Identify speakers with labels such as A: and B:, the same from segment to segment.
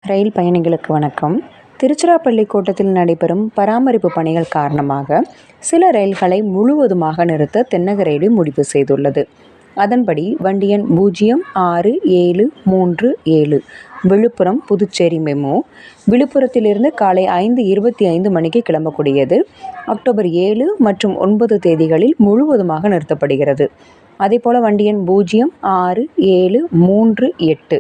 A: ரயில் பயணிகளுக்கு வணக்கம். திருச்சிராப்பள்ளி கோட்டத்தில் நடைபெறும் பராமரிப்பு பணிகள் காரணமாக சில ரயில்களை முழுவதுமாக நிறுத்த தென்னக ரயில்வே முடிவு செய்துள்ளது. அதன்படி வண்டி எண் 06737 விழுப்புரம் புதுச்சேரி மெமு விழுப்புரத்திலிருந்து காலை 5:25 மணிக்கு கிளம்பக்கூடியது அக்டோபர் 7 மற்றும் 9 தேதிகளில் முழுவதுமாக நிறுத்தப்படுகிறது. அதேபோல வண்டி எண் 06738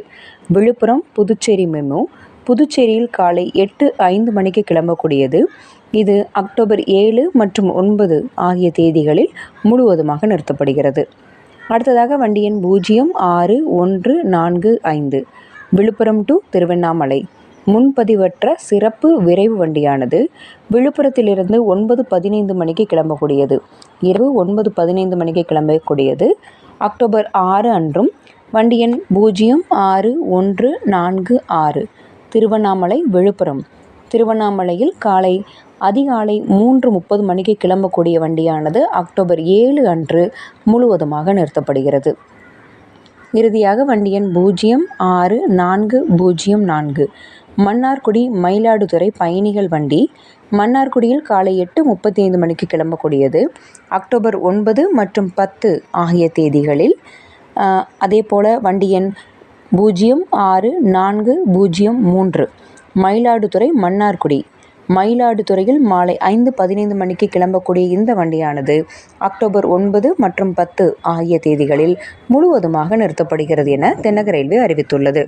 A: விழுப்புரம் புதுச்சேரி மெமு புதுச்சேரியில் காலை 8:05 மணிக்கு கிளம்பக்கூடியது. இது அக்டோபர் 7 மற்றும் 9 ஆகிய தேதிகளில் முழுவதுமாக நிறுத்தப்படுகிறது. அடுத்ததாக வண்டி எண் 06145 விழுப்புரம் டு திருவண்ணாமலை முன்பதிவற்ற சிறப்பு விரைவு வண்டியானது விழுப்புரத்திலிருந்து 9:15 மணிக்கு கிளம்பக்கூடியது. இரவு 9:15 மணிக்கு கிளம்பக்கூடியது அக்டோபர் 6 அன்றும் வண்டி எண் 06146 திருவண்ணாமலை விழுப்புரம் திருவண்ணாமலையில் அதிகாலை 3:30 மணிக்கு கிளம்பக்கூடிய வண்டியானது அக்டோபர் 7 அன்று முழுவதுமாக நிறுத்தப்படுகிறது. இறுதியாக வண்டி எண் 06404 மன்னார்குடி மயிலாடுதுறை பயணிகள் வண்டி மன்னார்குடியில் காலை 8:35 மணிக்கு கிளம்பக்கூடியது அக்டோபர் 9 மற்றும் 10 ஆகிய தேதிகளில். அதேபோல வண்டி எண் 06403 மயிலாடுதுறை மன்னார்குடி மயிலாடுதுறையில் மாலை 5:15 மணிக்கு கிளம்பக்கூடிய இந்த வண்டியானது அக்டோபர் 9 மற்றும் 10 ஆகிய தேதிகளில் முழுவதுமாக நிறுத்தப்படுகிறது என தென்னக ரயில்வே அறிவித்துள்ளது.